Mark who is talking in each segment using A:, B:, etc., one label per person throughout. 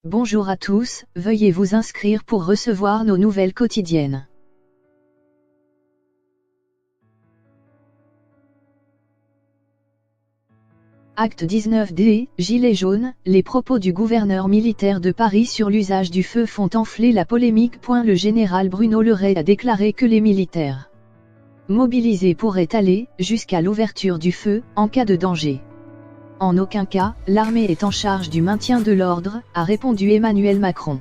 A: Bonjour à tous, veuillez vous inscrire pour recevoir nos nouvelles quotidiennes. Acte 19D, Gilets jaunes, les propos du gouverneur militaire de Paris sur l'usage du feu font enfler la polémique. Le général Bruno Le Ray a déclaré que les militaires mobilisés pourraient aller jusqu'à l'ouverture du feu en cas de danger. En aucun cas, l'armée est en charge du maintien de l'ordre, a répondu Emmanuel Macron.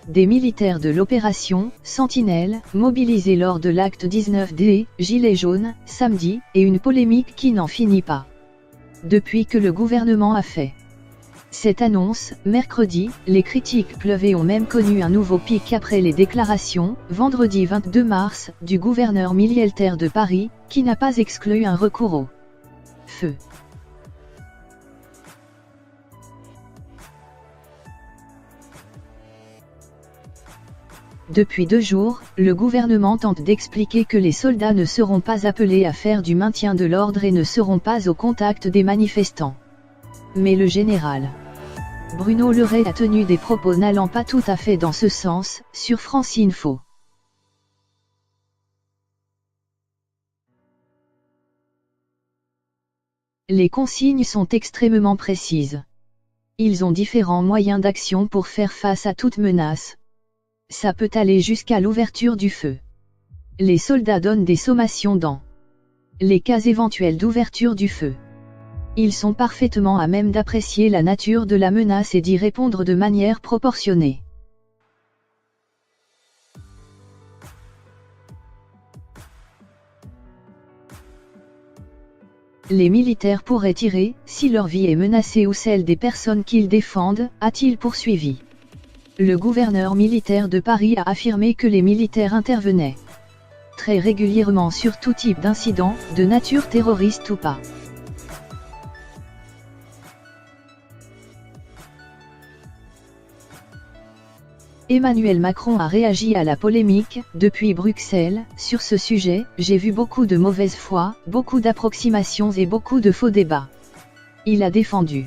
A: Des militaires de l'opération Sentinelle, mobilisés lors de l'acte 19D, Gilets jaunes, samedi, et une polémique qui n'en finit pas. Depuis que le gouvernement a fait cette annonce, mercredi, les critiques pleuvent et ont même connu un nouveau pic après les déclarations, vendredi 22 mars, du gouverneur militaire de Paris, qui n'a pas exclu un recours au feu. Depuis 2 jours, le gouvernement tente d'expliquer que les soldats ne seront pas appelés à faire du maintien de l'ordre et ne seront pas au contact des manifestants. Mais le général Bruno Le Ray a tenu des propos n'allant pas tout à fait dans ce sens, sur France Info. Les consignes sont extrêmement précises. Ils ont différents moyens d'action pour faire face à toute menace. Ça peut aller jusqu'à l'ouverture du feu. Les soldats donnent des sommations dans les cas éventuels d'ouverture du feu. Ils sont parfaitement à même d'apprécier la nature de la menace et d'y répondre de manière proportionnée. Les militaires pourraient tirer, si leur vie est menacée ou celle des personnes qu'ils défendent, a-t-il poursuivi. Le gouverneur militaire de Paris a affirmé que les militaires intervenaient très régulièrement sur tout type d'incident, de nature terroriste ou pas. Emmanuel Macron a réagi à la polémique, depuis Bruxelles, sur ce sujet. J'ai vu beaucoup de mauvaise foi, beaucoup d'approximations et beaucoup de faux débats. Il a défendu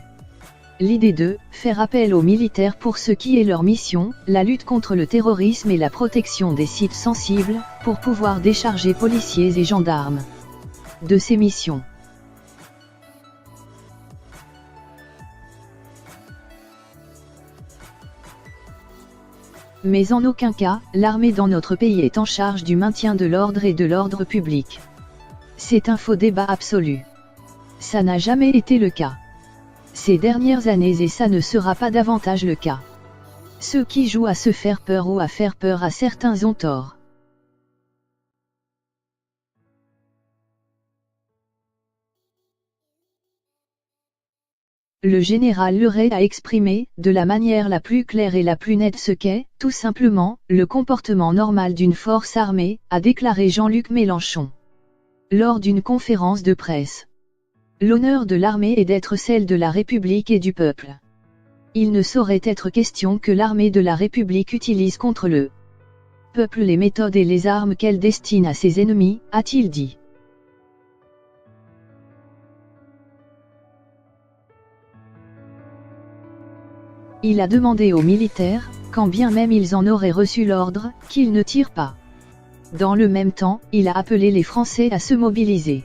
A: l'idée de faire appel aux militaires pour ce qui est leur mission, la lutte contre le terrorisme et la protection des sites sensibles, pour pouvoir décharger policiers et gendarmes de ces missions. Mais en aucun cas, l'armée dans notre pays est en charge du maintien de l'ordre et de l'ordre public. C'est un faux débat absolu. Ça n'a jamais été le cas ces dernières années et ça ne sera pas davantage le cas. Ceux qui jouent à se faire peur ou à faire peur à certains ont tort. Le général Le Ray a exprimé, de la manière la plus claire et la plus nette ce qu'est, tout simplement, le comportement normal d'une force armée, a déclaré Jean-Luc Mélenchon lors d'une conférence de presse. L'honneur de l'armée est d'être celle de la République et du peuple. Il ne saurait être question que l'armée de la République utilise contre le peuple les méthodes et les armes qu'elle destine à ses ennemis, a-t-il dit. Il a demandé aux militaires, quand bien même ils en auraient reçu l'ordre, qu'ils ne tirent pas. Dans le même temps, il a appelé les Français à se mobiliser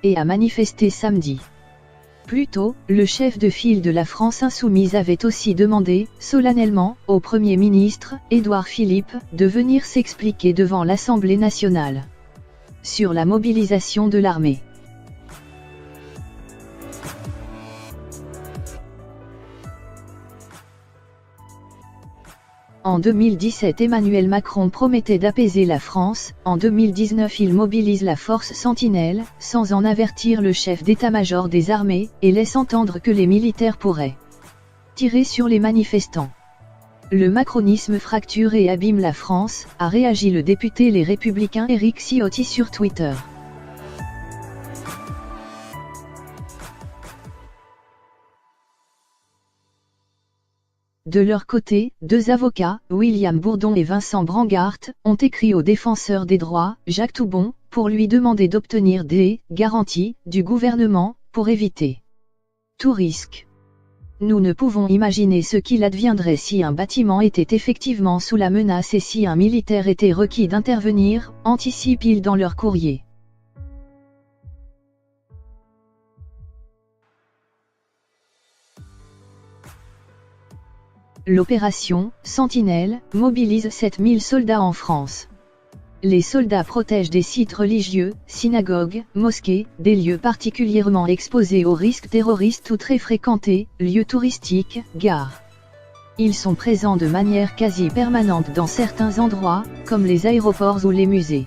A: et à manifester samedi. Plus tôt, le chef de file de la France insoumise avait aussi demandé, solennellement, au Premier ministre, Édouard Philippe, de venir s'expliquer devant l'Assemblée nationale sur la mobilisation de l'armée. En 2017, Emmanuel Macron promettait d'apaiser la France. En 2019, il mobilise la force Sentinelle, sans en avertir le chef d'état-major des armées, et laisse entendre que les militaires pourraient tirer sur les manifestants. Le macronisme fracture et abîme la France, a réagi le député Les Républicains Éric Ciotti sur Twitter. De leur côté, 2 avocats, William Bourdon et Vincent Brangart, ont écrit au défenseur des droits, Jacques Toubon, pour lui demander d'obtenir des garanties du gouvernement, pour éviter tout risque. Nous ne pouvons imaginer ce qu'il adviendrait si un bâtiment était effectivement sous la menace et si un militaire était requis d'intervenir, anticipe-t-il dans leur courrier. L'opération Sentinelle mobilise 7000 soldats en France. Les soldats protègent des sites religieux, synagogues, mosquées, des lieux particulièrement exposés aux risques terroristes ou très fréquentés, lieux touristiques, gares. Ils sont présents de manière quasi permanente dans certains endroits, comme les aéroports ou les musées.